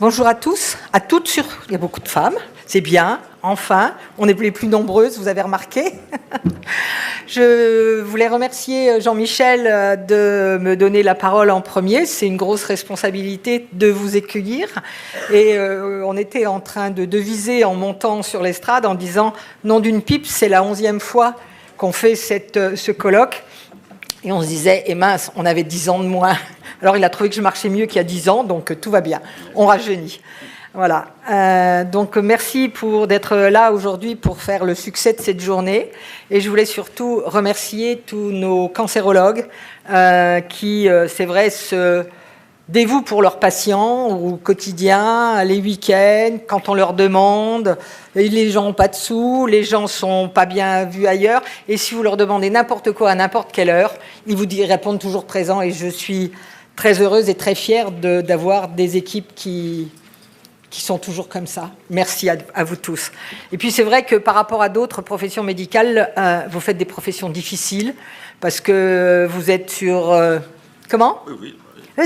Bonjour à tous, à toutes. Il y a beaucoup de femmes, c'est bien, enfin, on est les plus nombreuses, vous avez remarqué. Je voulais remercier Jean-Michel de me donner la parole en premier. C'est une grosse responsabilité de vous accueillir. Et on était en train de deviser en montant sur l'estrade en disant « Nom d'une pipe, c'est la 11e fois qu'on fait ce colloque ». Et on se disait « Eh mince, on avait 10 ans de moins ». Alors il a trouvé que je marchais mieux qu'il y a 10 ans, donc tout va bien, on rajeunit. Voilà. Donc merci d'être là aujourd'hui pour faire le succès de cette journée. Et je voulais surtout remercier tous nos cancérologues qui, c'est vrai, se dévouent pour leurs patients au quotidien, les week-ends, quand on leur demande. Et les gens n'ont pas de sous, les gens ne sont pas bien vus ailleurs. Et si vous leur demandez n'importe quoi à n'importe quelle heure, ils vous répondent toujours présents. Et je suis très heureuse et très fière d'avoir des équipes qui sont toujours comme ça. Merci à vous tous. Et puis c'est vrai que par rapport à d'autres professions médicales, vous faites des professions difficiles parce que vous êtes sur... Comment ? Oui.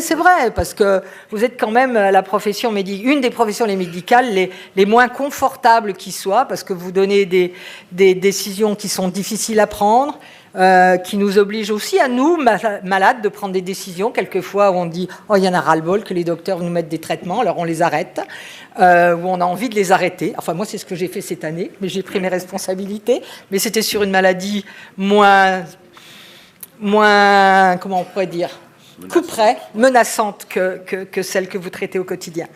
C'est vrai, parce que vous êtes quand même une des professions médicales les moins confortables qui soient, parce que vous donnez des décisions qui sont difficiles à prendre, qui nous obligent aussi à nous, malades, de prendre des décisions, quelquefois où on dit « Oh, il y en a ras-le-bol que les docteurs nous mettent des traitements, alors on les arrête », où on a envie de les arrêter. Enfin, moi, c'est ce que j'ai fait cette année, mais j'ai pris mes responsabilités, mais c'était sur une maladie moins comment on pourrait dire, couperet, menaçante que celle que vous traitez au quotidien.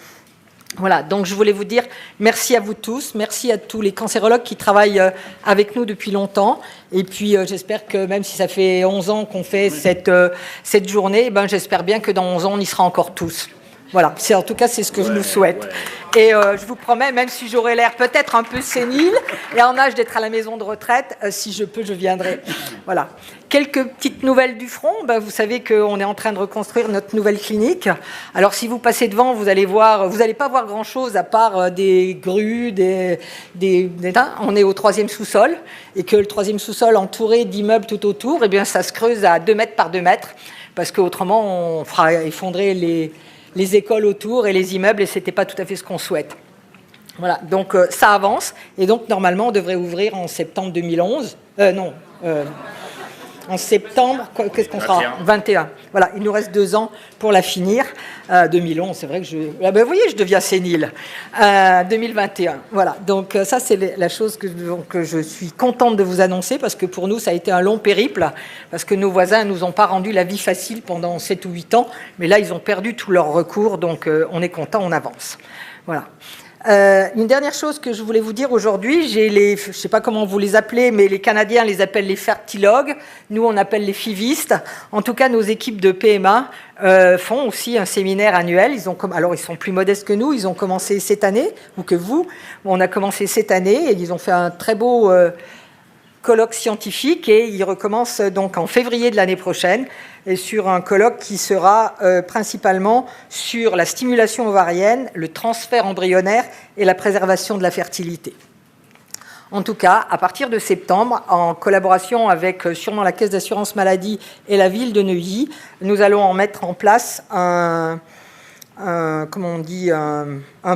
Voilà, donc je voulais vous dire merci à vous tous, merci à tous les cancérologues qui travaillent avec nous depuis longtemps. Et puis j'espère que même si ça fait 11 ans qu'on fait cette journée, j'espère bien que dans 11 ans, on y sera encore tous. Voilà, en tout cas, c'est ce que je nous souhaite. Et je vous promets, même si j'aurai l'air peut-être un peu sénile et en âge d'être à la maison de retraite, si je peux, je viendrai. Voilà. Quelques petites nouvelles du front. Vous savez qu'on est en train de reconstruire notre nouvelle clinique. Alors, si vous passez devant, vous allez pas voir grand-chose à part des grues, on est au 3e sous-sol et que le 3e sous-sol entouré d'immeubles tout autour, eh bien, ça se creuse à 2 mètres par 2 mètres parce qu'autrement, on fera effondrer les écoles autour et les immeubles, et ce n'était pas tout à fait ce qu'on souhaite. Voilà, donc ça avance, et donc normalement on devrait ouvrir en septembre 2011. En septembre, qu'est-ce qu'on fera ? 21. Voilà, il nous reste 2 ans pour la finir. 2011, c'est vrai que vous voyez, je deviens sénile. 2021, voilà. Donc ça, c'est la chose que je suis contente de vous annoncer, parce que pour nous, ça a été un long périple, parce que nos voisins ne nous ont pas rendu la vie facile pendant 7 ou 8 ans, mais là, ils ont perdu tous leurs recours, donc on est content, on avance. Voilà. Une dernière chose que je voulais vous dire aujourd'hui, je ne sais pas comment vous les appelez, mais les Canadiens les appellent les fertilogues, nous on appelle les fivistes. En tout cas, nos équipes de PMA font aussi un séminaire annuel. Alors ils sont plus modestes que nous, ils ont commencé cette année, ou que vous. On a commencé cette année et ils ont fait un très beau colloque scientifique et ils recommencent donc en février de l'année prochaine et sur un colloque qui sera principalement sur la stimulation ovarienne, le transfert embryonnaire et la préservation de la fertilité. En tout cas, à partir de septembre, en collaboration avec sûrement la Caisse d'assurance maladie et la ville de Neuilly, nous allons en mettre en place un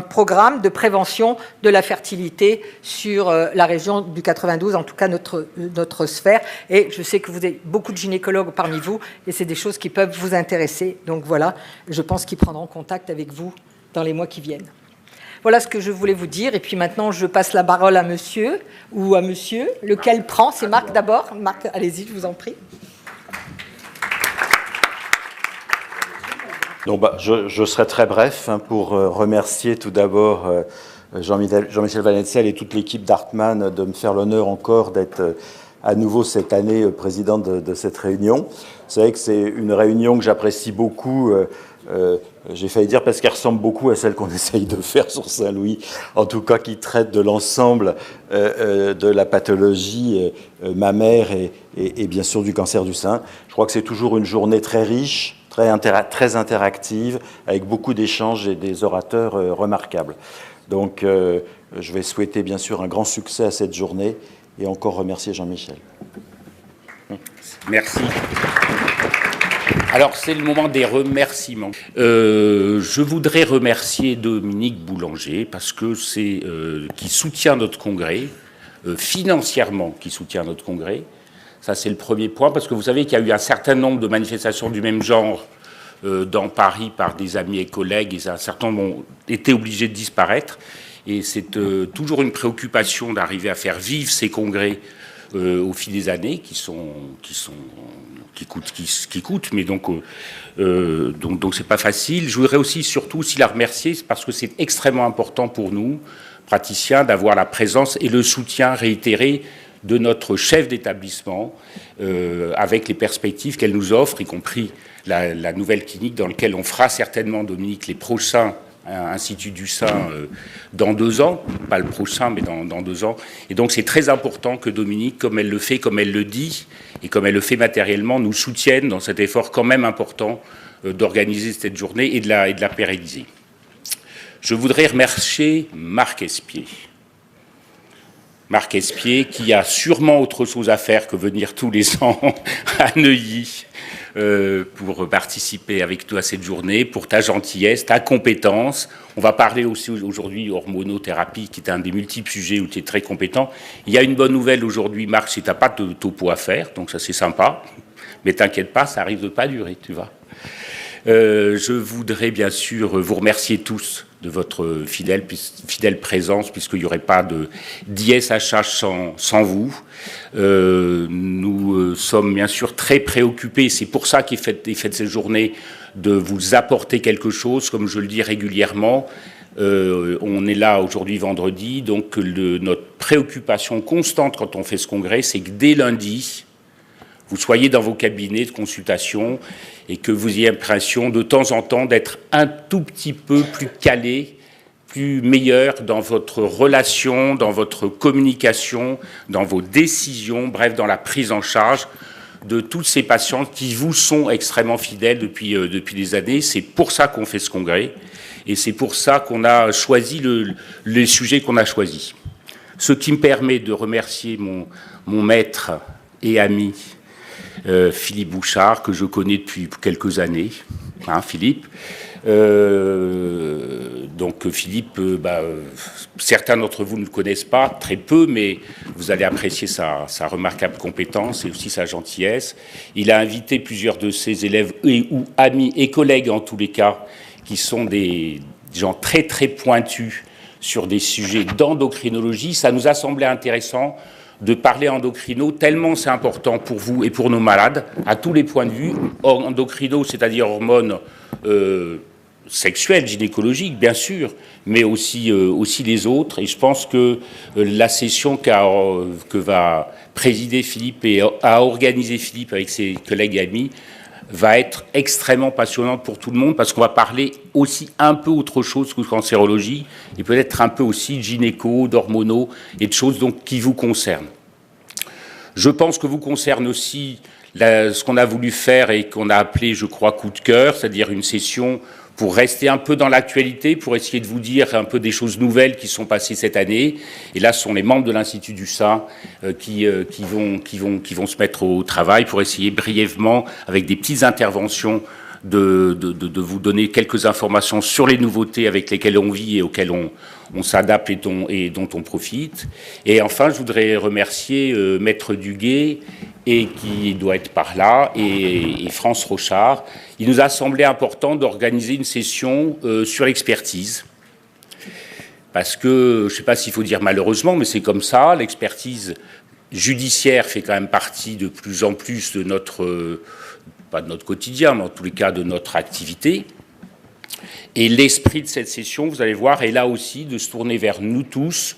programme de prévention de la fertilité sur la région du 92, en tout cas notre sphère. Et je sais que vous avez beaucoup de gynécologues parmi vous, et c'est des choses qui peuvent vous intéresser. Donc voilà, je pense qu'ils prendront contact avec vous dans les mois qui viennent. Voilà ce que je voulais vous dire. Et puis maintenant, je passe la parole à monsieur, ou à monsieur, lequel prend. C'est Marc d'abord. Marc, allez-y, je vous en prie. Donc, je serai très bref pour remercier tout d'abord Jean-Michel Vanetzel et toute l'équipe d'Hartmann de me faire l'honneur encore d'être à nouveau cette année président de cette réunion. Vous savez que c'est une réunion que j'apprécie beaucoup. J'ai failli dire parce qu'elle ressemble beaucoup à celle qu'on essaye de faire sur Saint-Louis, en tout cas qui traite de l'ensemble de la pathologie mammaire et bien sûr du cancer du sein. Je crois que c'est toujours une journée très riche, très interactive, avec beaucoup d'échanges et des orateurs remarquables. Donc, je vais souhaiter bien sûr un grand succès à cette journée et encore remercier Jean-Michel. Merci. Alors, c'est le moment des remerciements. Je voudrais remercier Dominique Boulanger parce que c'est qui soutient notre congrès, financièrement qui soutient notre congrès. Ça, c'est le premier point, parce que vous savez qu'il y a eu un certain nombre de manifestations du même genre dans Paris par des amis et collègues, et un certain nombre ont été obligés de disparaître. Et c'est toujours une préoccupation d'arriver à faire vivre ces congrès au fil des années, qui coûtent, mais donc c'est pas facile. Je voudrais aussi, surtout, aussi la remercier, parce que c'est extrêmement important pour nous, praticiens, d'avoir la présence et le soutien réitéré de notre chef d'établissement, avec les perspectives qu'elle nous offre, y compris la nouvelle clinique dans laquelle on fera certainement, Dominique, les prochains Institut du Sein dans 2 ans, pas le prochain, mais dans 2 ans. Et donc c'est très important que Dominique, comme elle le fait, comme elle le dit, et comme elle le fait matériellement, nous soutienne dans cet effort quand même important d'organiser cette journée et de la pérenniser. Je voudrais remercier Marc Espier. Marc Espier, qui a sûrement autre chose à faire que venir tous les ans à Neuilly pour participer avec toi à cette journée, pour ta gentillesse, ta compétence. On va parler aussi aujourd'hui hormonothérapie, qui est un des multiples sujets où tu es très compétent. Il y a une bonne nouvelle aujourd'hui, Marc, si tu n'as pas de topo à faire, donc ça c'est sympa, mais t'inquiète pas, ça risque de pas durer, tu vois. Je voudrais bien sûr vous remercier tous de votre fidèle présence, puisqu'il n'y aurait pas d'ISHH sans vous. Nous sommes bien sûr très préoccupés, c'est pour ça qu'est faite cette journée, de vous apporter quelque chose, comme je le dis régulièrement. On est là aujourd'hui vendredi, donc notre préoccupation constante quand on fait ce congrès, c'est que dès lundi, vous soyez dans vos cabinets de consultation et que vous ayez l'impression de temps en temps d'être un tout petit peu plus calé, plus meilleur dans votre relation, dans votre communication, dans vos décisions, bref, dans la prise en charge de tous ces patients qui vous sont extrêmement fidèles depuis des années. C'est pour ça qu'on fait ce congrès et c'est pour ça qu'on a choisi les sujets qu'on a choisis. Ce qui me permet de remercier mon maître et ami, Philippe Bouchard, que je connais depuis quelques années, hein, Philippe. Donc Philippe, certains d'entre vous ne le connaissent pas, très peu, mais vous allez apprécier sa remarquable compétence et aussi sa gentillesse. Il a invité plusieurs de ses élèves ou amis et collègues en tous les cas, qui sont des gens très très pointus sur des sujets d'endocrinologie. Ça nous a semblé intéressant de parler endocrino, tellement c'est important pour vous et pour nos malades, à tous les points de vue. Endocrino, c'est-à-dire hormones sexuelles, gynécologiques, bien sûr, mais aussi les autres. Et je pense que la session que va présider Philippe et a organisé Philippe avec ses collègues et amis va être extrêmement passionnante pour tout le monde, parce qu'on va parler aussi un peu autre chose que cancérologie, et peut-être un peu aussi de gynéco, d'hormonaux, et de choses donc qui vous concernent. Je pense que vous concerne aussi ce qu'on a voulu faire et qu'on a appelé, je crois, coup de cœur, c'est-à-dire une session pour rester un peu dans l'actualité, pour essayer de vous dire un peu des choses nouvelles qui sont passées cette année. Et là, ce sont les membres de l'Institut du Sein qui vont se mettre au travail pour essayer brièvement, avec des petites interventions, de vous donner quelques informations sur les nouveautés avec lesquelles on vit et auxquelles on s'adapte et dont on profite. Et enfin, je voudrais remercier Maître Duguay, et qui doit être par là, et France Rochard. Il nous a semblé important d'organiser une session sur l'expertise. Parce que, je ne sais pas s'il faut dire malheureusement, mais c'est comme ça, l'expertise judiciaire fait quand même partie de plus en plus de notre, pas de notre quotidien, mais en tous les cas de notre activité. Et l'esprit de cette session, vous allez voir, est là aussi de se tourner vers nous tous,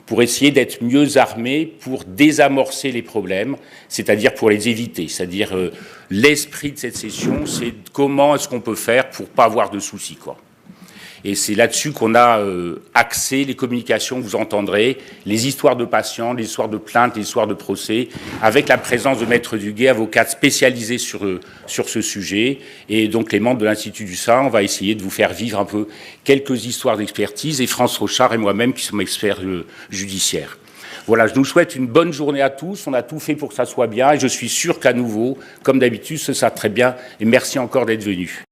pour essayer d'être mieux armés pour désamorcer les problèmes, c'est-à-dire pour les éviter. C'est-à-dire l'esprit de cette session, c'est comment est-ce qu'on peut faire pour pas avoir de soucis, quoi. Et c'est là-dessus qu'on a axé les communications, vous entendrez, les histoires de patients, les histoires de plaintes, les histoires de procès, avec la présence de Maître Duguay, avocat spécialisé sur ce sujet. Et donc les membres de l'Institut du Sein, on va essayer de vous faire vivre un peu quelques histoires d'expertise, et France Rochard et moi-même qui sommes experts judiciaires. Voilà, je nous souhaite une bonne journée à tous. On a tout fait pour que ça soit bien et je suis sûr qu'à nouveau, comme d'habitude, ce sera très bien. Et merci encore d'être venus.